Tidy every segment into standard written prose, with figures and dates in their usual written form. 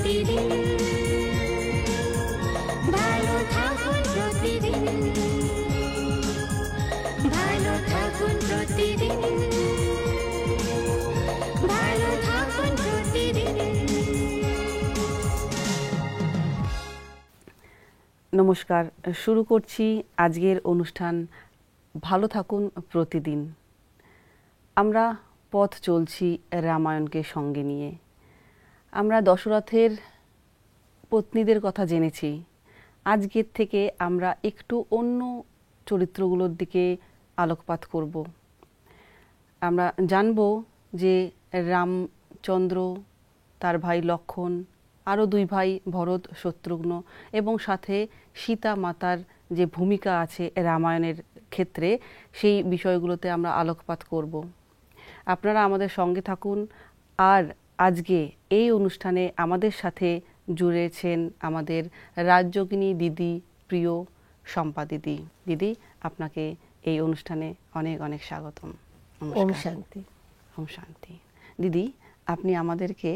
প্রতিদিন, ভালো থাকুন প্রতিদিন, ভালো থাকুন প্রতিদিন, ভালো থাকুন প্রতিদিন। নমস্কার, শুরু করছি আজকের অনুষ্ঠান ভালো থাকুন প্রতিদিন। আমরা পথ চলছি রামায়ণকে সঙ্গে নিয়ে। আমরা দশরথের পত্নীদের কথা জেনেছি। আজকের থেকে আমরা একটু অন্য চরিত্রগুলোর দিকে আলোকপাত করব। আমরা জানব যে রামচন্দ্র, তার ভাই লক্ষ্মণ, আরও দুই ভাই ভরত শত্রুঘ্ন এবং সাথে সীতা মাতার যে ভূমিকা আছে রামায়ণের ক্ষেত্রে, সেই বিষয়গুলোতে আমরা আলোকপাত করব। আপনারা আমাদের সঙ্গে থাকুন। আর আজকে এই অনুষ্ঠানে আমাদের সাথে জুড়েছেন আমাদের রাজযোগিনী দিদি, প্রিয় শম্পা দিদি। দিদি, আপনাকে এই অনুষ্ঠানে অনেক অনেক স্বাগতম। ওম শান্তি। ওম শান্তি। দিদি, আপনি আমাদেরকে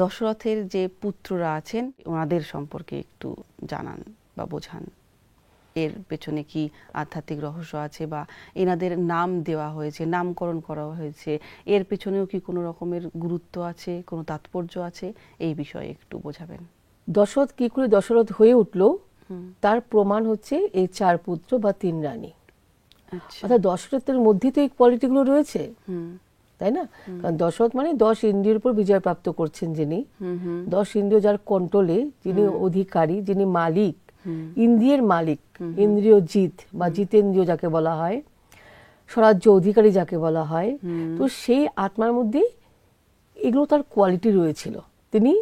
দশরথের যে পুত্ররা আছেন ওনাদের সম্পর্কে একটু জানান বা বোঝান। এর পেছনে কি আধ্যাত্মিক রহস্য আছে, বা এনাদের নাম দেওয়া হয়েছে, নামকরণ করা হয়েছে, এর পেছনেও কি কোনো রকমের গুরুত্ব আছে, কোনো তাৎপর্য আছে, এই বিষয়ে একটু বোঝাবেন। দশরথ কি করে দশরথ হয়ে উঠল তার প্রমাণ হচ্ছে এই চার পুত্র বা তিন রানী। অর্থাৎ দশরথের মধ্যে তো এই কোয়ালিটিগুলো রয়েছে, তাই না? কারণ দশরথ মানে 10 ইন্দ্রিয়ের উপর বিজয় প্রাপ্ত করছেন যিনি, 10 ইন্দ্রিয় যার কন্ট্রোলে, যিনি অধিকারী, যিনি মালিক, ইন্দ্রিয়ের মালিক, ইন্দ্রিয় জিত বা জিতেন্দ্রিয় যাকে বলা হয়, স্বরাজ্য অধিকারী যাকে বলা হয়। তো সেই আত্মার মধ্যে এগুলো তার কোয়ালিটি রয়েছিল। তিনি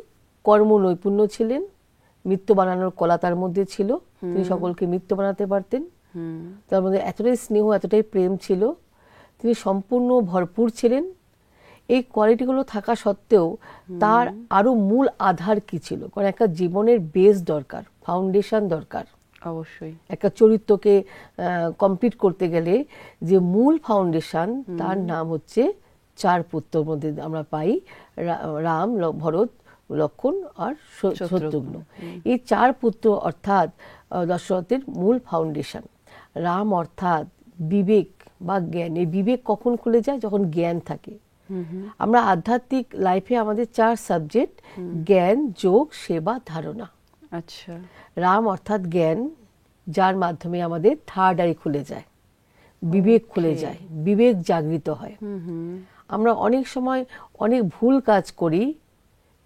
কর্ম নৈপুণ্য ছিলেন, মিত্র বানানোর কলা তার মধ্যে ছিল, তিনি সকলকে মিত্র বানাতে পারতেন। তার মধ্যে এতটাই স্নেহ, এতটাই প্রেম ছিল, তিনি সম্পূর্ণ ভরপুর ছিলেন। এই কোয়ালিটিগুলো থাকা সত্ত্বেও তার আরো মূল আধার কি ছিল? কারণ একটা জীবনের বেস দরকার, ফাউন্ডেশন দরকার। অবশ্যই একটা চরিত্রকে কমপ্লিট করতে গেলে যে মূল ফাউন্ডেশন, তার নাম হচ্ছে চার পুত্রের মধ্যে আমরা পাই রাম, ভরত, লক্ষ্মণ আর শত্রুঘ্ন। এই চার পুত্র অর্থাৎ দশরথের মূল ফাউন্ডেশন। রাম অর্থাৎ বিবেক বা জ্ঞান। এই বিবেক কখন খুলে যায়? যখন জ্ঞান থাকে। আমরা আধ্যাত্মিক লাইফে আমাদের 4 সাবজেক্ট: জ্ঞান, যোগ, সেবা, ধারণা। আচ্ছা। রাম অর্থাৎ জ্ঞান, যার মাধ্যমে আমাদের থার্ড আই খুলে যায়, বিবেক খুলে যায়, বিবেক জাগৃত হয়। আমরা অনেক সময় অনেক ভুল কাজ করি।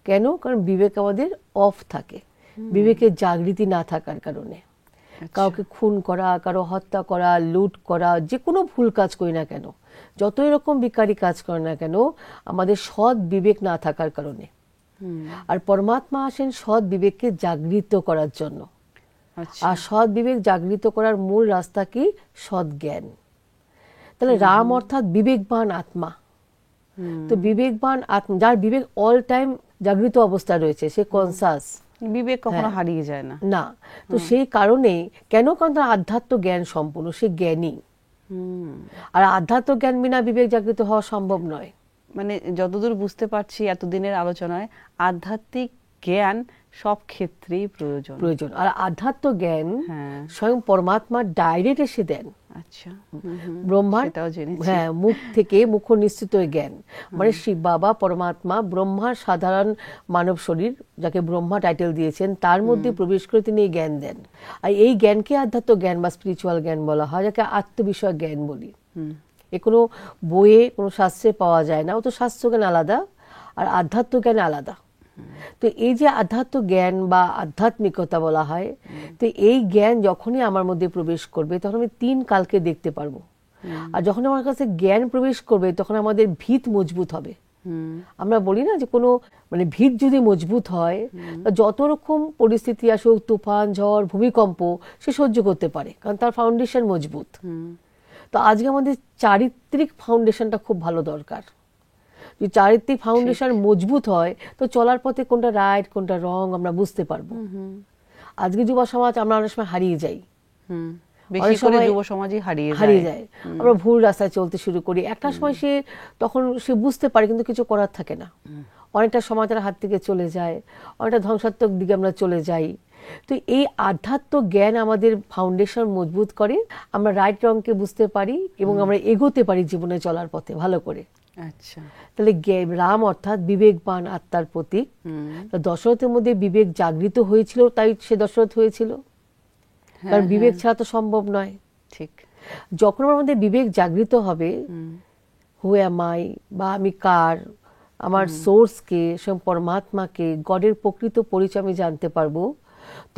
কেন? কারণ বিবেক আমাদের অফ থাকে, বিবেকের জাগৃতি না থাকার কারণে। কাউকে খুন করা, কারো হত্যা করা, লুট করা, যে কোনো ভুল কাজ করি না কেন, যতই রকম বিকারী কাজ করে না কেন, আমাদের সৎ বিবেক না থাকার কারণে। আর পরমাত্মা আসেন সৎ বিবেককে জাগৃত করার জন্য। আর সৎ বিবেক জাগৃত করার মূল রাস্তা কি? সৎ জ্ঞান। তাহলে রাম অর্থাৎ বিবেকবান আত্মা। তো বিবেকবান আত্মা, যার বিবেক অল টাইম জাগৃত অবস্থায় রয়েছে, সে কনসাস, বিবেক কখনো হারিয়ে যায় না। না। তো সেই কারণে কেন? কারণ তার আধ্যাত্ম জ্ঞান সম্পূর্ণ, সে জ্ঞানী। আর আধ্যাত্ম জ্ঞান বিনা বিবেক জাগৃত হওয়া সম্ভব নয়। মানে যতদূর বুঝতে পারছি এতদিনের আলোচনায়, আধ্যাত্মিক জ্ঞান সব ক্ষেত্রেই প্রয়োজন। আর আধ্যাত্ম জ্ঞান স্বয়ং পরমাত্মা ডাইরেক্ট এসে দেন। আচ্ছা। ব্রহ্মার মুখ থেকে মুখ নিশ্চিত জ্ঞান, মানে শিব বাবা পরমাত্মা ব্রহ্মার সাধারণ মানব শরীর, যাকে ব্রহ্মা টাইটেল দিয়েছেন, তার মধ্যে প্রবেশ করে তিনি এই জ্ঞান দেন। আর এই জ্ঞানকে আধ্যাত্ম জ্ঞান বা স্পিরিচুয়াল জ্ঞান বলা হয়, যাকে আত্মবিষয়ক জ্ঞান বলি। এ কোনো বইয়ে, কোনো শাস্ত্রে পাওয়া যায় না। ও তো শাস্ত্র জ্ঞান আলাদা আর আধ্যাত্ম জ্ঞান আলাদা। তো এই যে আধ্যাত্ম জ্ঞান বা আধ্যাত্মিকতা বলা হয়, তো এই জ্ঞান যখনই আমার মধ্যে প্রবেশ করবে তখন আমি 3 কালকে দেখতে পারবো। আর যখন আমার কাছে জ্ঞান প্রবেশ করবে তখন আমাদের ভিত মজবুত হবে। আমরা বলি না যে কোনো মানে ভিত যদি মজবুত হয়, যত রকম পরিস্থিতি আসুক, তুফান, ঝড়, ভূমিকম্প, সে সহ্য করতে পারে, কারণ তার ফাউন্ডেশন মজবুত। তো আজকে আমাদের চারিত্রিক ফাউন্ডেশনটা খুব ভালো দরকার। যদি চারিত্রিক ফাউন্ডেশন মজবুত হয় তো চলার পথে কোনটা রাইট কোনটা রং আমরা বুঝতে পারবো। আজকে যুব সমাজ আমরা অনেক সময় হারিয়ে যাই, বেশি করে যুব সমাজই হারিয়ে যায়। আমরা ভুল রাস্তায় চলতে শুরু করি। একটা সময় তখন সে বুঝতে পারে কিন্তু কিছু করার থাকে না। অনেকটা সময় তার হাত থেকে চলে যায়, অনেকটা ধ্বংসাত্মক দিকে আমরা চলে যাই। তো এই আধ্যাত্ম জ্ঞান আমাদের ফাউন্ডেশন মজবুত করে, আমরা রাইট রংকে বুঝতে পারি এবং আমরা এগোতে পারি জীবনে চলার পথে ভালো করে। আচ্ছা, তাহলে রাম অর্থাৎ বিবেকবান আত্মার প্রতীক। দশরথের মধ্যে বিবেক জাগৃত হয়েছিল, তাই সে দশরথ হয়েছিল, কারণ বিবেক ছাড়া তো সম্ভব নয়। ঠিক। যখন আমার মধ্যে বিবেক জাগৃত হবে, হু অ্যাম আই, বা আমি কার, আমার সোর্সকে, স্বয়ং পরমাত্মাকে, গডের প্রকৃত পরিচয় আমি জানতে পারবো,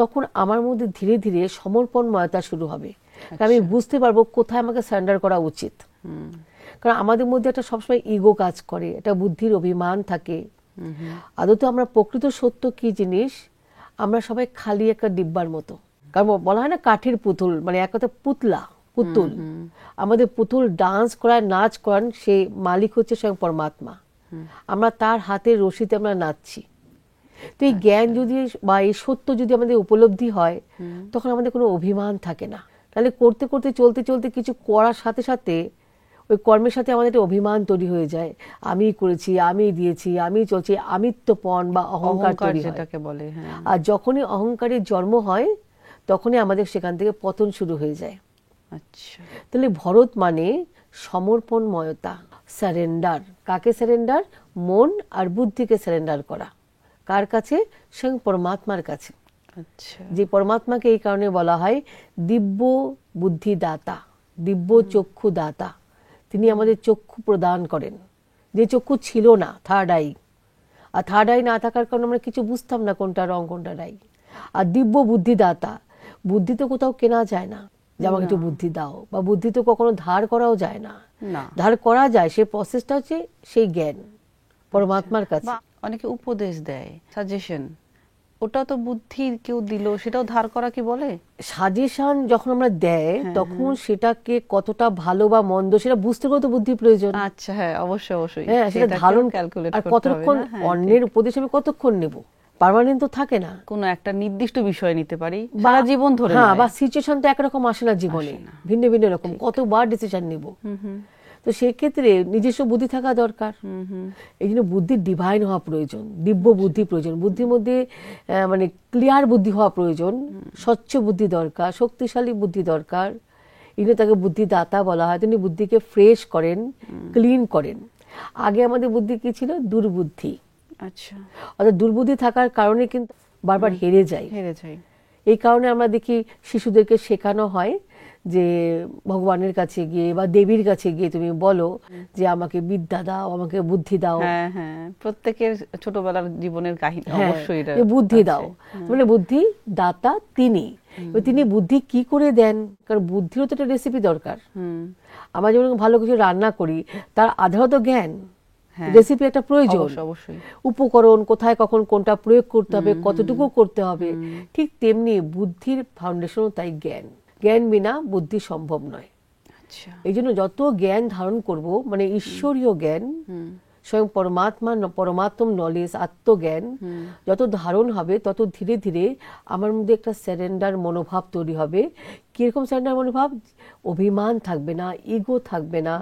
তখন আমার মধ্যে ধীরে ধীরে সমর্পণময়তা শুরু হবে। আমি বুঝতে পারবো কোথায় আমাকে সারেন্ডার করা উচিত। কারণ আমাদের মধ্যে একটা সবসময় ইগো কাজ করে, একটা বুদ্ধির অভিমান থাকে। আদতে আমরা প্রকৃত সত্য কি জিনিস, আমরা সবাই খালি একটা ডিব্বার মতো। কারণ বলা হয় না কাঠের পুতুল, মানে এক কথা পুতুল। আমাদের পুতুল ডান্স করায়, নাচ করান, সে মালিক হচ্ছে স্বয়ং পরমাত্মা। আমরা তার হাতের রশিতে আমরা নাচছি। তো এই জ্ঞান যদি বা এই সত্য যদি আমাদের উপলব্ধি হয়, তখন আমাদের কোনো অভিমান থাকে না। তাহলে করতে করতে চলতে চলতে কিছু করার সাথে সাথে ওই কর্মের সাথে আমাদের একটা অভিমান তৈরি হয়ে যায়। আমি করেছি, আমি দিয়েছি, আমি চলছি, আমিত্বপণ বা অহংকার তৈরি হয়। বলে। আর যখনই অহংকারের জন্ম হয়, তখনই আমাদের সেখান থেকে পতন শুরু হয়ে যায়। আচ্ছা, তাহলে ভরত মানে সমর্পণময়তা, সারেন্ডার। কাকে সারেন্ডার? মন আর বুদ্ধিকে সারেন্ডার করা। কার কাছে? স্বয়ং পরমাত্মার কাছে। আচ্ছা, যে পরমাত্মাকে এই কারণে বলা হয় দিব্য বুদ্ধি দাতা, দিব্য চক্ষু দাতা। তিনি আমাদের চক্ষু প্রদান করেন, যে চক্ষু ছিল না, থার্ড আই। আর থার্ড আই না থাকার কারণে আমরা কিছু বুঝতাম না কোনটা রং কোনটা রাই। আর দিব্য বুদ্ধি দাতা, বুদ্ধি তো কোথাও কেনা যায় না যে আমাকে একটু বুদ্ধি দাও, বা বুদ্ধি তো কখনো ধার করাও যায় না। ধার করা যায়, সেই প্রসেসটা হচ্ছে সেই জ্ঞান পরমাত্মার কাছে। অনেকে উপদেশ দেয়, সাজেশন, ওটা তো বুদ্ধির কেউ দিল, সেটাও ধার করা কি বলে? সাজেশন যখন আমরা দেয়, তখন সেটাকে কতটা ভালো বা মন্দ সেটা বুঝতে গেলে তো বুদ্ধি প্রয়োজন। আচ্ছা, হ্যাঁ, অবশ্যই অবশ্যই। হ্যাঁ, সেটা ধারণ ক্যালকুলেট করতে হবে। আর কতক্ষণ অন্যের উপদেশ আমি কতক্ষণ নেব? পার্মানেন্ট তো থাকে না। কোনো একটা নির্দিষ্ট বিষয় নিতে পারি সারা জীবন ধরে। হ্যাঁ, বা সিচুয়েশন তো একরকম আসে না জীবনে, ভিন্ন ভিন্ন রকম, কতবার ডিসিশন নেব। তো সেক্ষেত্রে নিজস্ব বুদ্ধি থাকা দরকার। এই জন্য বুদ্ধির ডিভাইন হওয়া প্রয়োজন, দিব্য বুদ্ধি প্রয়োজন। বুদ্ধির মধ্যে মানে ক্লিয়ার বুদ্ধি হওয়া প্রয়োজন, স্বচ্ছ বুদ্ধি দরকার, শক্তিশালী বুদ্ধি দরকার। এই জন্য তাকে বুদ্ধিদাতা বলা হয়। তিনি বুদ্ধিকে ফ্রেশ করেন, ক্লিন করেন। আগে আমাদের বুদ্ধি কি ছিল? দুর্বুদ্ধি। আচ্ছা, অর্থাৎ দুর্বুদ্ধি থাকার কারণে কিন্তু বারবার হেরে যাই। এই কারণে আমরা দেখি শিশুদেরকে শেখানো হয় যে ভগবানের কাছে গিয়ে বা দেবীর কাছে গিয়ে তুমি বলো যে আমাকে বিদ্যা দাও, আমাকে বুদ্ধি দাও। হ্যাঁ হ্যাঁ, প্রত্যেকের ছোটবেলার জীবনের কাহিনী অবশ্যই বুদ্ধি দাও, মানে বুদ্ধি দাতা তিনি। তিনি বুদ্ধি কি করে দেন? কারণ বুদ্ধিরও তো একটা রেসিপি দরকার। আমরা যেমন ভালো কিছু রান্না করি, তার আধারত জ্ঞান, রেসিপি একটা প্রয়োজন, উপকরণ কোথায় কখন কোনটা প্রয়োগ করতে হবে, কতটুকু করতে হবে। ঠিক তেমনি বুদ্ধির ফাউন্ডেশনও তাই জ্ঞান। জ্ঞান বিনা বুদ্ধি সম্ভব নয়। এই জন্য যত জ্ঞান ধারণ করব, মানে ঈশ্বরীয় জ্ঞান, স্বয়ং পরমাত্ম নলেজ, আত্মজ্ঞান যত ধারণ হবে, তত ধীরে ধীরে আমার মধ্যে একটা সারেন্ডার মনোভাব তৈরি হবে। কিরকম সারেন্ডার মনোভাব? অভিমান থাকবে না, ইগো থাকবে না।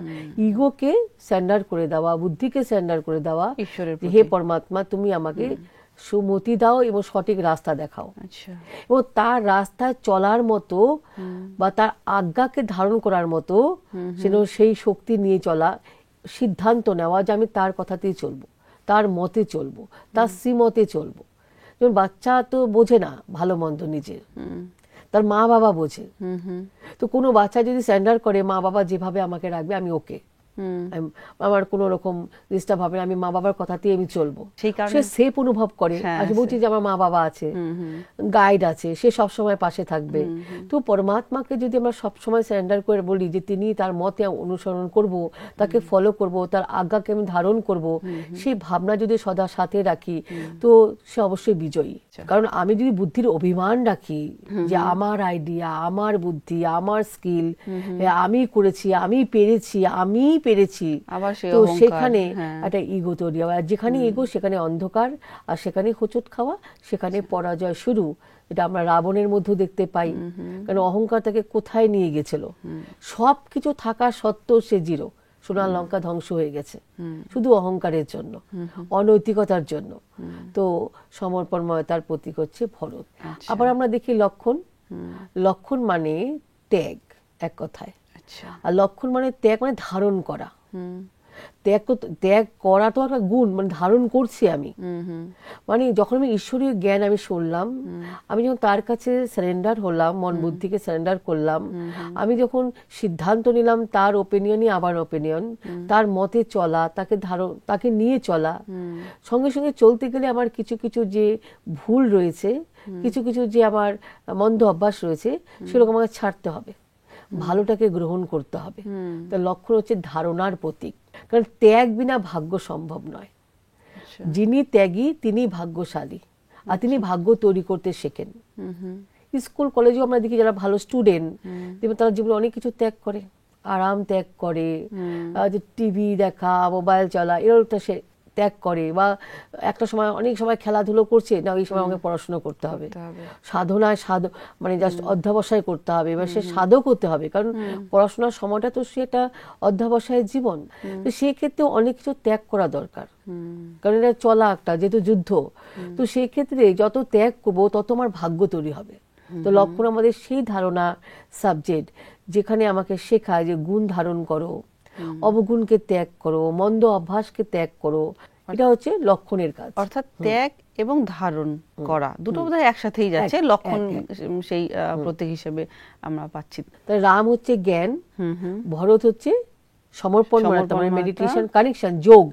ইগোকে সারেন্ডার করে দেওয়া, বুদ্ধিকে সারেন্ডার করে দেওয়া, হে পরমাত্মা তুমি আমাকে সুমতি দাও এবং সঠিক রাস্তা দেখাও। এবং তার রাস্তায় চলার মতো বা তার আজ্ঞাকে ধারণ করার মতো সেই শক্তি নিয়ে চলা, সিদ্ধান্ত নেওয়া যে আমি তার কথাতেই চলবো, তার মতে চলবো, তার শ্রীমতে চলবো। যেমন বাচ্চা তো বোঝে না ভালো মন্দ নিজের, তার মা বাবা বোঝে। তো কোনো বাচ্চা যদি সারেন্ডার করে, মা বাবা যেভাবে আমাকে রাখবে আমি ওকে, আমার কোন রকম ডিস্টার্ব হবে না, আমি মা বাবার কথাতেই আমি চলবো, সে সেফ অনুভব করে। আমি বলছি যে আমার মা বাবা আছে, গাইড আছে, সে সবসময় পাশে থাকবে। তো পরমাত্মাকে যদি আমরা সবসময় সারেন্ডার করে বলি যে তিনি তার মতে অনুসরণ করব, তাকে ফলো করব, তার আজ্ঞাকে আমি ধারণ করব, সেই ভাবনা যদি সদা সাথে রাখি, তো সে অবশ্যই বিজয়ী। কারণ আমি যদি বুদ্ধির অভিমান রাখি যে আমার আইডিয়া, আমার বুদ্ধি, আমার স্কিল, আমি করেছি, আমি পেরেছি, আমি পেরেছি, তো সেখানে একটা ইগো তৈরি হয়। যেখানে ইগো সেখানে অন্ধকার, আর সেখানে হোঁচট খাওয়া, সেখানে পরাজয় শুরু। এটা আমরা রাবণের মধ্যে দেখতে পাই। কারণ অহংকার তাকে কোথায় নিয়ে গেছিল? সবকিছু থাকা সত্ত্বেও সে জিরো, সোনার লঙ্কা ধ্বংস হয়ে গেছে শুধু অহংকারের জন্য, অনৈতিকতার জন্য। তো সমর্পণময়তার প্রতীক হচ্ছে ভরত। আবার আমরা দেখি লক্ষণ, লক্ষণ মানে ত্যাগ এক কথায়। আর লক্ষণ মানে ত্যাগ মানে ধারণ করা। ত্যাগ করা তো একটা গুণ, মানে ধারণ করছি আমি। মানে যখন আমি ঈশ্বরীয় জ্ঞান আমি শুনলাম, আমি যখন তার কাছে সারেন্ডার হলাম, মন বুদ্ধিকে সারেন্ডার করলাম, আমি যখন সিদ্ধান্ত নিলাম তার ওপিনিয়নই আমার ওপিনিয়ন, তার মতে চলা, তাকে নিয়ে চলা, সঙ্গে সঙ্গে চলতে গেলে আমার কিছু কিছু যে ভুল রয়েছে, কিছু কিছু যে আমার মন্দ অভ্যাস রয়েছে, সেরকম আমাকে ছাড়তে হবে, ভালোটাকে গ্রহণ করতে হবে। তো লক্ষণ হচ্ছে ধারণার প্রতীক, কারণ ত্যাগ বিনা ভাগ্য সম্ভব নয়। যিনি ত্যাগী তিনি ভাগ্যশালী, আর তিনি ভাগ্য তৈরি করতে শেখেন। স্কুল কলেজেও আমরা দেখি যারা ভালো স্টুডেন্ট, তারা জীবনে অনেক কিছু ত্যাগ করে, আরাম ত্যাগ করে, যে টিভি দেখা, মোবাইল চলা, এরকমটা সে ত্যাগ করে। বা একটা সময় অনেক সময় খেলাধুলো করছে, না এই সময় আমাকে পড়াশোনা করতে হবে, সাধনায় মানে জাস্ট অধ্যাবসায় করতে হবে, এবার সে সাধক হতে হবে, কারণ পড়াশোনার সময়টা তো সেটা অধ্যাবসায়ের জীবন। তো সেই ক্ষেত্রে অনেক কিছু ত্যাগ করা দরকার, কারণ এটা চলা একটা যেহেতু যুদ্ধ। তো সেই ক্ষেত্রে যত ত্যাগ করবো তত আমার ভাগ্য তৈরি হবে। তো লক্ষণ আমাদের সেই ধারণা সাবজেক্ট, যেখানে আমাকে শেখায় যে গুণ ধারণ করো, অবগুণকে ত্যাগ করো, মন্দ অভ্যাসকে ত্যাগ করো। এটা হচ্ছে লক্ষণের কাজ। অর্থাৎ ত্যাগ এবং ধারণ করা দুটো বোধহয় একসাথেই যাচ্ছে, লক্ষণ সেই প্রতীক হিসেবে আমরা পাচ্ছি। তাই রাম হচ্ছে জ্ঞান, ভরত হচ্ছে সমর্পণ, মেডিটেশন, কানেকশন, যোগ।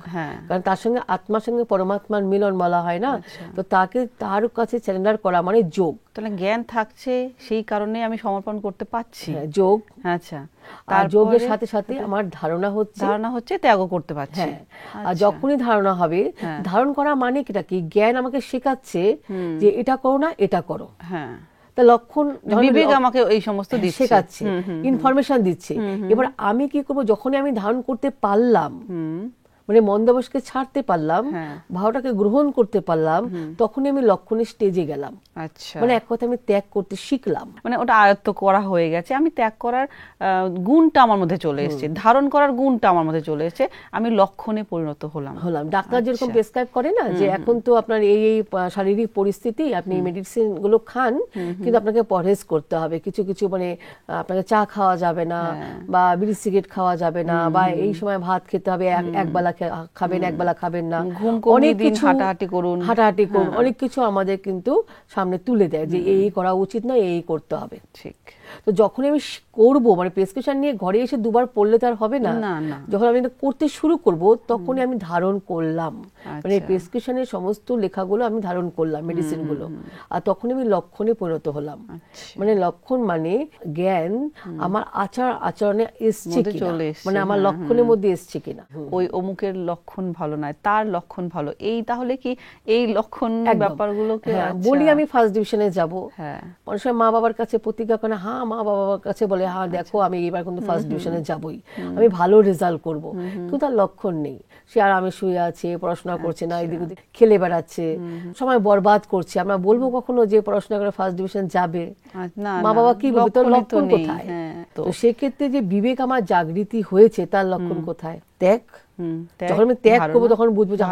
কারণ তার সঙ্গে আত্মার সঙ্গে পরমাত্মার মিলন বলা হয় না, তো তাকে তার কাছে সারেন্ডার করা মানে যোগ। তাহলে জ্ঞান থাকছে, সেই কারণে আমি সমর্পণ করতে পারছি, যোগ। আচ্ছা, তার যোগের সাথে সাথে আমার ধারণা হচ্ছে ত্যাগও করতে পারছি। আর যখনই ধারণা হবে, ধারণ করা মানে কিটা কি, জ্ঞান আমাকে শেখাচ্ছে যে এটা করো না, এটা করো। তা লক্ষণ বিবেক আমাকে এই সমস্ত শেখাচ্ছে, ইনফরমেশন দিচ্ছে। এবার আমি কি করবো, যখনই আমি ধারণ করতে পারলাম, মানে মন্দবশকে ছাড়তে পারলাম, ভাবটাকে গ্রহণ করতে পারলাম, তখনই আমি লক্ষণের স্টেজে গেলাম। আচ্ছা, মানে এক কথা আমি ত্যাগ করতে শিখলাম, মানে ওটা আয়ত্ত করা হয়ে গেছে, আমি ত্যাগ করার গুণটা আমার মধ্যে চলে এসেছে, ধারণ করার গুণটা আমার মধ্যে চলে এসেছে, আমি লক্ষণে পরিণত হলাম। ডাক্তার যেরকম প্রেসক্রাইব করে না, যে এখন তো আপনার এই শারীরিক পরিস্থিতি, আপনি মেডিসিন গুলো খান, কিন্তু আপনাকে পরহেজ করতে হবে, কিছু কিছু মানে আপনাকে চা খাওয়া যাবে না, বা বিড়ি সিগারেট খাওয়া যাবে না, বা এই সময় ভাত খেতে হবে, একবেলা খাবেন, একবেলা খাবেন না, অনেক কিছু, হাঁটাহাঁটি করুন, অনেক কিছু আমাদের কিন্তু সামনে তুলে দেয় যে এই করা উচিত না, এই করতে হবে। ঠিক। তো যখন আমি করবো, মানে প্রেসক্রিপশন নিয়ে ঘরে এসে দুবার পড়লে তো আর হবে না, যখন আমি করতে শুরু করব তখনই আমি ধারণ করলাম, মানে প্রেসক্রিপশনের সমস্ত লেখাগুলো আমি ধারণ করলাম, মেডিসিন গুলো, আর তখন আমি লক্ষণে পরিণত হলাম। মানে লক্ষণ মানে জ্ঞান আমার আচরণে এসছে কিনা, মানে আমার লক্ষণের মধ্যে এসছে কিনা। ওই অমুকের লক্ষণ ভালো নয়, তার লক্ষণ ভালো, এই তাহলে কি এই লক্ষণ ব্যাপারগুলোকে বলি আমি ফার্স্ট ডিভিশনে যাব, অনেক সময় মা বাবার কাছে প্রতিজ্ঞা করে, মা বাবার কাছে বলে, দেখো আমি এবার কিন্তু ফার্স্ট ডিভিশনে যাবই, আমি ভালো রেজাল্ট করব, কিন্তু তার লক্ষণ নেই, সে আর আমি শুয়ে আছে, পড়াশোনা করছে না, এদিক ওদিক খেলে বেড়াচ্ছে, সময় বরবাদ করছে। আমরা বলবো কখনো যে পড়াশোনা করে ফার্স্ট ডিভিশন যাবে? মা বাবা কি বলবে, তোর লক্ষণ কোথায়? তো সেক্ষেত্রে যে বিবেক আমার জাগৃতি হয়েছে, তার লক্ষণ কোথায়? ত্যাগ। যখন আমি ত্যাগ করবো তখন বুঝবো যে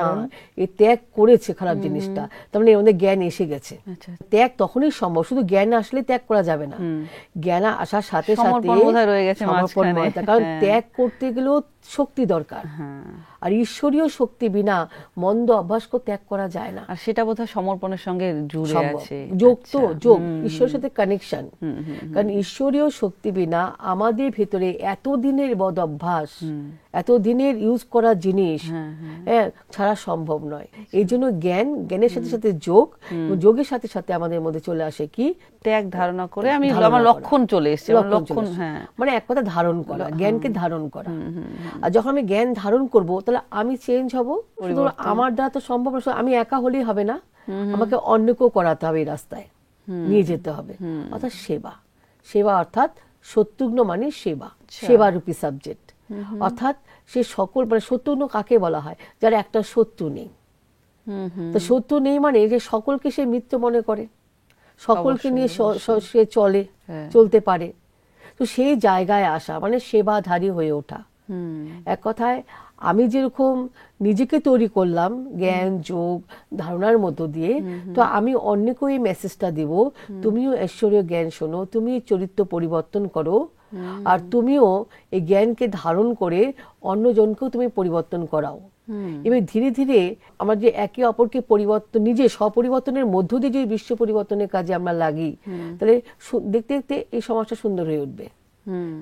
এই ত্যাগ করেছে খারাপ জিনিসটা, তার মানে আমাদের জ্ঞান এসে গেছে। ত্যাগ তখনই সম্ভব, শুধু জ্ঞান আসলে ত্যাগ করা যাবে না, জ্ঞান আসার সাথে সাথে সমর্পণময়তা, কারণ ত্যাগ করতে গেলেও শক্তি দরকার, আর ঈশ্বরীয় শক্তি বিনা মন্দ অভ্যাসকে ত্যাগ করা যায় না। আর সেটা বোধহয় সমর্পণের সঙ্গে জুড়ে আছে, যোগ তো যোগ, ঈশ্বরের সাথে কানেকশন। কারণ ঈশ্বরীয় শক্তি বিনা আমাদের ভেতরে এতদিনের বদ অভ্যাস, এতদিনের ইউজ করা জিনিস ছাড়া সম্ভব নয়। এই জন্য জ্ঞানের সাথে সাথে যোগ, যোগের সাথে সাথে আমাদের মধ্যে চলে আসে কি, ত্যাগ ধারণা করে আমি আমার লক্ষণ চলে এসেছে, লক্ষণ, মানে এক কথা ধারণ করা, জ্ঞানকে ধারণ করা। আর যখন আমি জ্ঞান ধারণ করব, তাহলে আমি চেঞ্জ হব। শুধু আমার দ্বারা তো সম্ভব না, আমি একা হলেই হবে না, আমাকে অন্যকেও করাতে হবে, এই রাস্তায় নিয়ে যেতে হবে। অর্থাৎ সেবা, সেবা অর্থাৎ শত্রুঘ্ন মানে সেবা, সেবারূপী সাবজেক্ট। অর্থাৎ সে সকল, মানে শত্রুঘ্ন কাকে বলা হয়? যার একটা শত্রু নেই। তো শত্রু নেই মানে যে সকলকে সে মিত্র মনে করে, সকলকে নিয়ে সে চলতে পারে। তো সেই জায়গায় আসা মানে সেবাধারী হয়ে ওঠা। এক কথায় আমি যেরকম নিজেকে তৈরি করলাম জ্ঞান যোগ ধারণার মধ্য দিয়ে, তো আমি অন্যকেও এই মেসেজটা দিব, তুমিও ঈশ্বরীয় জ্ঞান শোনো, তুমি চরিত্র পরিবর্তন করো, আর তুমিও এই জ্ঞানকে ধারণ করে অন্যজনকেও তুমি পরিবর্তন করাও। এবার ধীরে ধীরে আমার যে একে অপরকে পরিবর্তন, নিজে স্বপরিবর্তনের মধ্য দিয়ে যদি বিশ্ব পরিবর্তনের কাজে আমরা লাগি, তাহলে দেখতে দেখতে এই সমাজটা সুন্দর হয়ে উঠবে।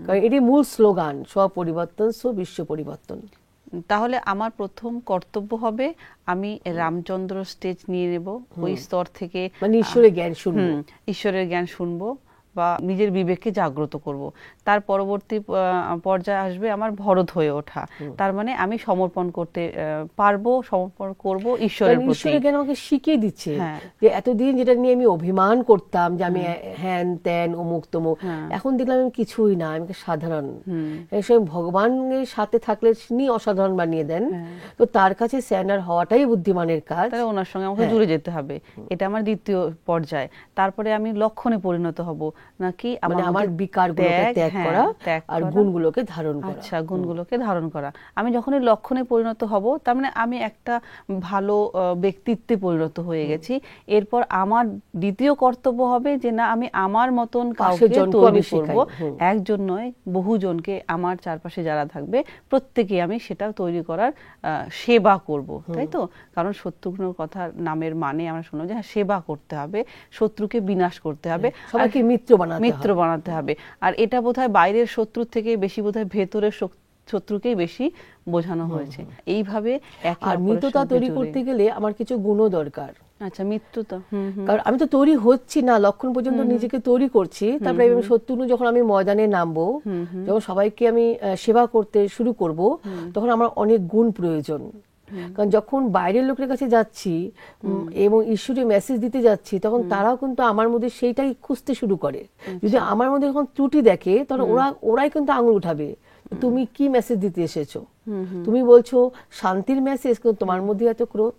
কারণ এটি মূল স্লোগান, স্বপরিবর্তন বিশ্ব পরিবর্তন। তাহলে আমার প্রথম কর্তব্য হবে আমি রামচন্দ্র স্টেজ নিয়ে নেব, ওই স্তর থেকে মানে ঈশ্বরের জ্ঞান শুনবো, ঈশ্বরের জ্ঞান শুনবো বা নিজের বিবেককে জাগ্রত করব। তার পরবর্তী পর্যায়ে আসবে আমার ভরত হয়ে ওঠা, তার মানে আমি সমর্পণ করতে পারবো, সমর্পণ করব ঈশ্বরের প্রতি। ঈশ্বরের জ্ঞান আমাকে শিখিয়ে দিচ্ছে যে এতদিন যেটা নিয়ে আমি অভিমান করতাম যে আমি হ্যান ত্যান অমুক তমুক, এখন দেখলাম আমি কিছুই না, আমি সাধারণ। ভগবানের সাথে থাকলে তিনি অসাধারণ বানিয়ে দেন, তো তার কাছে স্যান্ডার হওয়াটাই বুদ্ধিমানের কাজ, ওনার সঙ্গে আমাকে জুড়ে যেতে হবে। এটা আমার দ্বিতীয় পর্যায়। তারপরে আমি লক্ষণে পরিণত হব, নাকি আমার বিকারগুলোকে ত্যাগ করা আর গুণগুলোকে ধারণ করা। আচ্ছা, গুণগুলোকে ধারণ করা। আমি যখন এই লক্ষণে পরিণত হব, তার মানে আমি একটা ভালো ব্যক্তিত্বে পরিণত হয়ে গেছি। এরপর আমার দ্বিতীয় কর্তব্য হবে যে না, আমি আমার মতন কাউকে তৈরি করব, একজন নয় বহুজনকে, আমার চারপাশে যারা থাকবে প্রত্যেকে আমি সেটা তৈরি করার সেবা করব, তাই তো? কারণ শত্রুঘ্নর কথা নামের মানে আমরা শুনলাম যে সেবা করতে হবে, শত্রুকে বিনাশ করতে হবে, সবাইকে মিত্র বানাতে হবে। আর এটা বোধহয় বাইরের শত্রুর থেকে বেশি বোধহয় ভেতরের শত্রুকেই বেশি বোঝানো হয়েছে। এইভাবে আর মিত্রতা তৈরি করতে গেলে আমার কিছু গুণও দরকার। আচ্ছা, মিত্রতা। কারণ আমি তো তৈরি হচ্ছি না, লক্ষণ পর্যন্ত নিজেকে তৈরি করছি, তারপরে শত্রুঘ্ন যখন আমি ময়দানে নামবো, যখন সবাইকে আমি সেবা করতে শুরু করব, তখন আমার অনেক গুণ প্রয়োজন। কারণ যখন বাইরের লোকের কাছে যাচ্ছি এবং ঈশ্বরের মেসেজ দিতে যাচ্ছি, তখন তারাও কিন্তু আমার মধ্যে সেইটাই খুঁজতে শুরু করে। যদি আমার মধ্যে যখন ত্রুটি দেখে, তখন ওরাই কিন্তু আঙুল উঠাবে, তুমি কি মেসেজ দিতে এসেছো? তুমি বলছো শান্তির মেসেজ, কিন্তু তোমার মধ্যে এত ক্রোধ,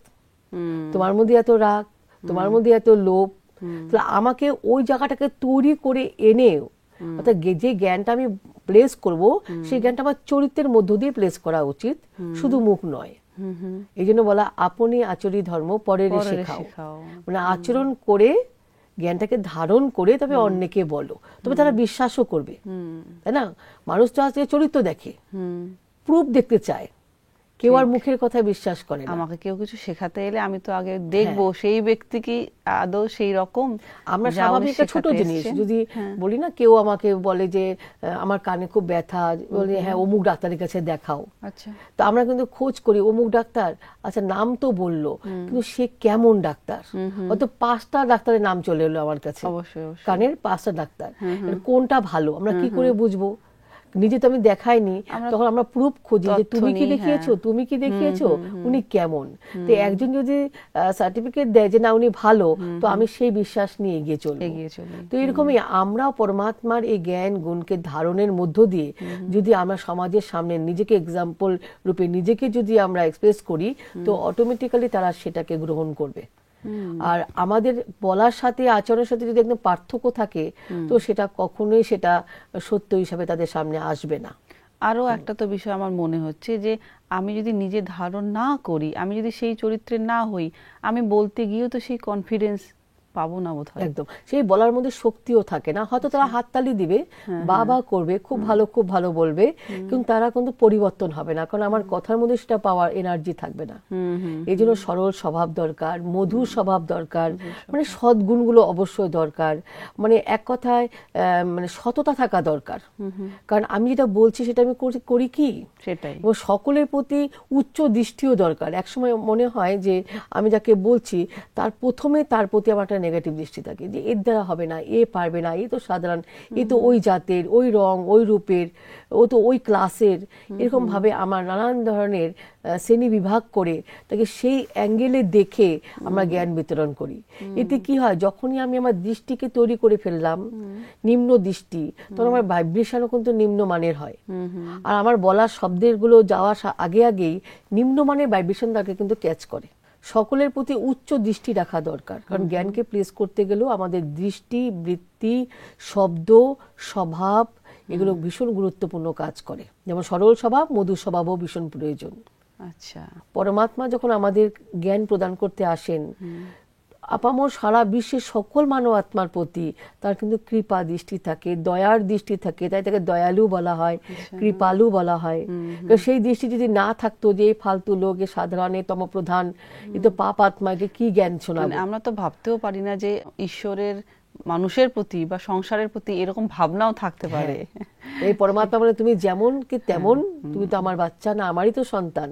তোমার মধ্যে এত রাগ, তোমার মধ্যে এত লোভ। তাহলে আমাকে ওই জায়গাটাকে তৈরি করে এনে, অর্থাৎ যে জ্ঞানটা আমি প্লেস করব, সেই জ্ঞানটা আমার চরিত্রের মধ্য দিয়ে প্লেস করা উচিত, শুধু মুখ নয়। এই জন্য বলা আপনি আচরি ধর্ম পরের শেখাও, মানে আচরণ করে জ্ঞানটাকে ধারণ করে তবে অন্যকে বলো, তবে তারা বিশ্বাসও করবে, তাই না? মানুষ তো আছে চরিত্র দেখে, প্রুফ দেখতে চায়, কেউ আর মুখের কথা বিশ্বাস করে না। আমাকে কেউ কিছু শেখাতে এলে আমি তো আগে দেখবো সেই ব্যক্তি কি আদৌ সেই রকম। আমরা স্বাভাবিক ছোট জিনিস যদি বলি না, কেউ আমাকে বলে যে আমার কানে খুব ব্যথা, বলে হ্যাঁ অমুক ডাক্তারের কাছে দেখাও। আচ্ছা, তো আমরা কিন্তু খোঁজ করি অমুক ডাক্তার, আচ্ছা নাম তো বললো, কিন্তু সে কেমন ডাক্তার? হয়তো 5টা ডাক্তারের নাম চলে এলো আমার কাছে, কানের 5টা ডাক্তার, কোনটা ভালো আমরা কি করে বুঝবো? নিজে তো আমি দেখাইনি, তখন আমরা প্রুফ খুঁজি যে তুমি কি দেখিয়েছো, তুমি কি দেখিয়েছো, উনি কেমন। তো একজন যদি সার্টিফিকেট দেয় যে না উনি ভালো, তো আমি সেই বিশ্বাস নিয়ে এগিয়ে চলবো। তো এরকমই আমরাও পরমাত্মার এই জ্ঞান গুণকে ধারণের মধ্য দিয়ে যদি আমরা সমাজের সামনে নিজেকে এক্সাম্পল রূপে নিজেকে যদি আমরা এক্সপ্রেস করি, তো অটোমেটিক্যালি তারা সেটাকে গ্রহণ করবে। আর আমাদের বলার সাথে আচরণের সাথে যদি একদম পার্থক্য থাকে, তো সেটা কখনোই সেটা সত্য হিসাবে তাদের সামনে আসবে না। আরো একটা তো বিষয় আমার মনে হচ্ছে যে আমি যদি নিজে ধারণ না করি, আমি যদি সেই চরিত্রে না হই, আমি বলতে গিয়েও তো সেই কনফিডেন্স পাবো না বোধহয়। একদম, সেই বলার মধ্যে শক্তিও থাকে না। হয়তো তারা হাততালি দিবে, বাবা করবে, খুব ভালো বলবে, কিন্তু তারা কিন্তু পরিবর্তন হবে না, কারণ আমার কথার মধ্যে সেটা পাওয়ার এনার্জি থাকবে না। এই জন্য সরল স্বভাব দরকার, মধুর স্বভাব দরকার, মানে সদ্গুণগুলো অবশ্যই দরকার, মানে এক কথায় মানে সততা থাকা দরকার। কারণ আমি যেটা বলছি সেটা আমি করি কি সেটাই, এবং সকলের প্রতি উচ্চ দৃষ্টিও দরকার। একসময় মনে হয় যে আমি যাকে বলছি তার প্রতি আমার একটা নেগেটিভ দৃষ্টি থাকে, যে এর দ্বারা হবে না, এ পারবে না, এ তো সাধারণ, এ তো ওই জাতের, ওই রং, ওই রূপের, ও তো ওই ক্লাসের, এরকম ভাবে আমার নানান ধরনের শ্রেণী বিভাগ করে তাকে সেই অ্যাঙ্গেলে দেখে আমরা জ্ঞান বিতরণ করি। এতে কি হয়, যখনই আমি আমার দৃষ্টিকে তৈরি করে ফেললাম নিম্ন দৃষ্টি, তখন আমার ভাইব্রেশনও কিন্তু নিম্নমানের হয়। আর আমার বলার শব্দের গুলো যাওয়ার আগেই নিম্নমানের ভাইব্রেশন তাকে কিন্তু ক্যাচ করে। সকলের প্রতি উচ্চ দৃষ্টি রাখা দরকার, কারণ জ্ঞানকে প্লেস করতে গেলেও আমাদের দৃষ্টি, বৃত্তি, শব্দ, স্বভাব এগুলো ভীষণ গুরুত্বপূর্ণ কাজ করে। যেমন সরল স্বভাব, মধুর স্বভাবও ভীষণ প্রয়োজন। আচ্ছা, পরমাত্মা যখন আমাদের জ্ঞান প্রদান করতে আসেন, আপামর সারা বিশ্বের সকল মানব আত্মার প্রতি তার কিন্তু কৃপা দৃষ্টি থাকে, দয়ার দৃষ্টি থাকে, তাই তাকে দয়ালু বলা হয়, কৃপালু বলা হয়। সেই দৃষ্টি যদি না থাকতো, যে এই ফালতু লোক, এ সাধারণ, তম প্রধান, এ তো পাপ আত্মাকে কি জ্ঞান শোনাবে? আমরা তো ভাবতেও পারি না যে ঈশ্বরের মানুষের প্রতি বা সংসারের প্রতি এরকম ভাবনাও থাকতে পারে। এই পরমাত্মা বলে তুমি যেমন কি তেমন, তুমি তো আমার বাচ্চা না, আমারই তো সন্তান।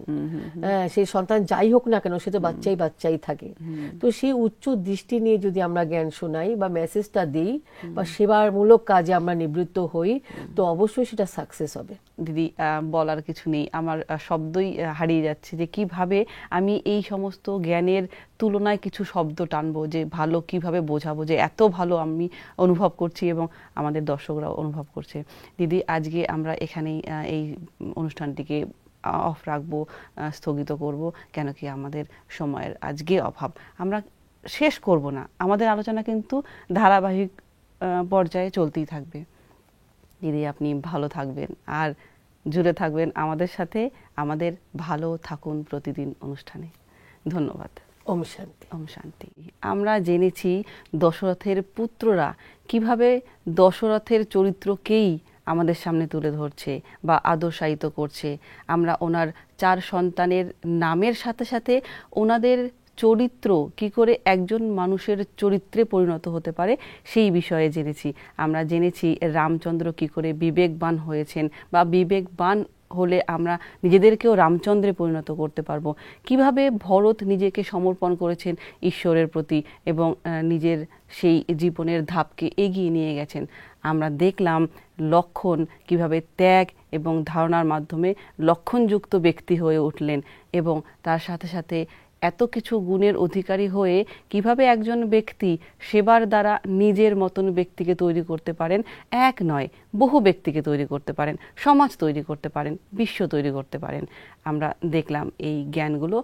হ্যাঁ, সেই সন্তান যাই হোক না কেন, সে তো বাচ্চাই থাকে। তো সেই উচ্চ দৃষ্টি নিয়ে যদি আমরা জ্ঞান শোনাই বা মেসেজটা দিই বা সেবামূলক কাজে আমরা নিবৃত্ত হই, তো অবশ্যই সেটা সাকসেস হবে। দিদি, বলার কিছু নেই, আমার শব্দই হারিয়ে যাচ্ছে যে কিভাবে আমি এই সমস্ত জ্ঞানের তুলনায় কিছু শব্দ টানবো, যে ভালো কিভাবে বোঝাবো, যে এত ভালো আমি অনুভব করছি এবং আমাদের দর্শকরাও অনুভব করছে। দিদি, আজকে আমরা এখানেই এই অনুষ্ঠানটিকে অফ রাখবো, স্থগিত করব, কেন কি আমাদের সময়ের আজকে অভাব। আমরা শেষ করব না, আমাদের আলোচনা কিন্তু ধারাবাহিক পর্যায়ে চলতেই থাকবে। দিদি, আপনি ভালো থাকবেন আর জুড়ে থাকবেন আমাদের সাথে, আমাদের ভালো থাকুন প্রতিদিন অনুষ্ঠানে। ধন্যবাদ। ওম শান্তি। ওম শান্তি। আমরা জেনেছি দশরথের পুত্ররা কিভাবে দশরথের চরিত্রকেই আমাদের সামনে তুলে ধরছে বা আদর্শায়িত করছে। আমরা ওনার 4 সন্তানের নামের সাথে সাথে ওনাদের চরিত্র কি করে একজন মানুষের চরিত্রে পরিণত হতে পারে সেই বিষয়ে জেনেছি। আমরা জেনেছি রামচন্দ্র কি করে বিবেকবান হয়েছেন বা বিবেকবান হলে আমরা নিজেদেরকেও রামচন্দ্রে পরিণত করতে পারবো। কিভাবে ভরত নিজেকে সমর্পণ করেছেন ঈশ্বরের প্রতি এবং নিজের সেই জীবনের ধাপকে এগিয়ে নিয়ে গেছেন। আমরা দেখলাম লক্ষণ কিভাবে ত্যাগ এবং ধারণার মাধ্যমে লক্ষণযুক্ত ব্যক্তি হয়ে উঠলেন এবং তার সাথে সাথে এত কিছু গুণের অধিকারী হয়ে কিভাবে একজন ব্যক্তি সেবার দ্বারা নিজের মতন ব্যক্তিকে তৈরি করতে পারেন, এক নয় বহু ব্যক্তিকে তৈরি করতে পারেন, সমাজ তৈরি করতে পারেন, বিশ্ব তৈরি করতে পারেন। আমরা দেখলাম এই জ্ঞানগুলো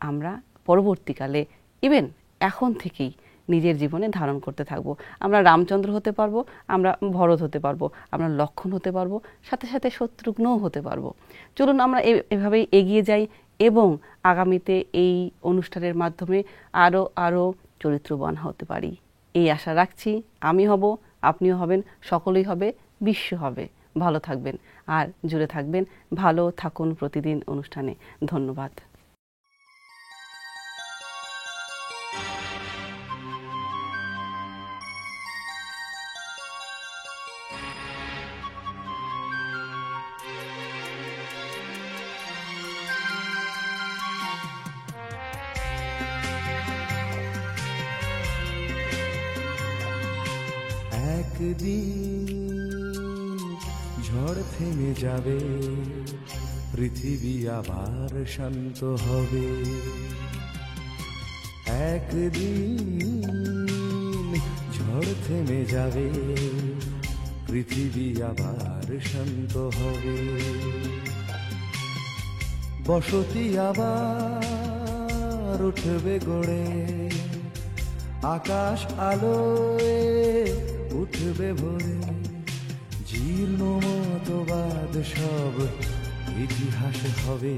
আমরা পরবর্তীকালে ইভেন এখন থেকেই নিজের জীবনে ধারণ করতে থাকবো। আমরা রামচন্দ্র হতে পারবো, আমরা ভরত হতে পারবো, আমরা লক্ষণ হতে পারবো, সাথে সাথে শত্রুঘ্নও হতে পারবো। চলুন আমরা এভাবেই এগিয়ে যাই এবং আগামীতে এই অনুষ্ঠানের মাধ্যমে আরও চরিত্রবান হতে পারি এই আশা রাখছি। আমি হব, আপনিও হবেন, সকলেই হবে, বিশ্ব হবে। ভালো থাকবেন আর জুড়ে থাকবেন ভালো থাকুন প্রতিদিন অনুষ্ঠানে। ধন্যবাদ। একদিন ঝড় থেমে যাবে, পৃথিবী আবার শান্ত হবে। একদিন ঝড় থেমে যাবে, পৃথিবী আবার শান্ত হবে। বসতি আবার উঠবে গড়ে, আকাশ আলোয় উঠবে ভরে। জীর্ণ মতবাদ সব ইতিহাস হবে,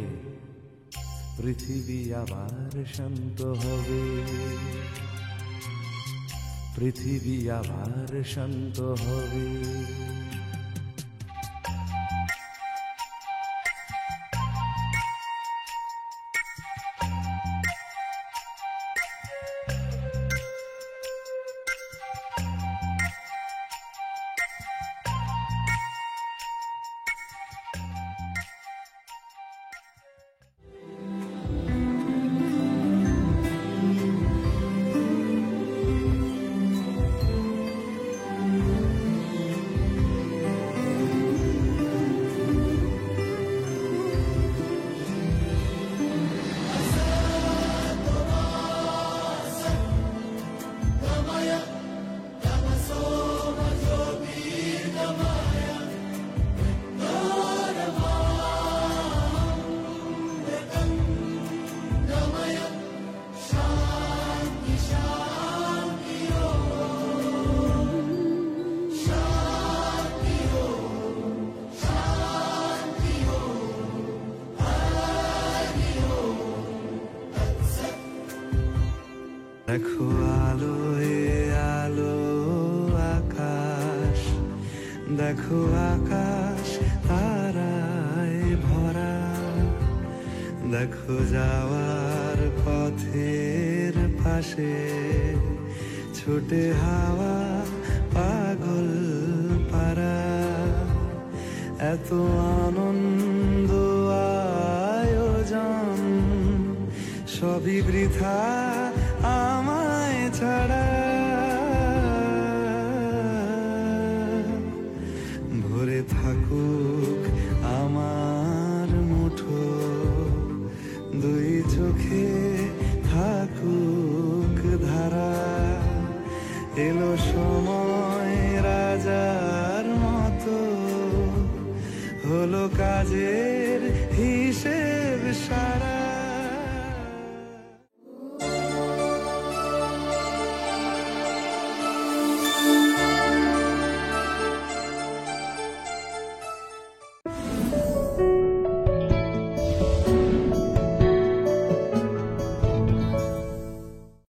পৃথিবী আবার শান্ত হবে। পৃথিবী আবার শান্ত হবে। দেখো আলোয় আলো আকাশ, দেখো আকাশ তারায় ভরা, দেখো যাওয়ার পথের পাশে ছোটে হাওয়া পাগল পারা। এত আনন্দ আয়োজন সবই বৃথা আমায় ছাড়া। ভরে থাকুক আমার মুঠো, দুই চোখে থাকুক ধারা। এলো সময় রাজার মতো, হলো কাজের হিসেব সারা।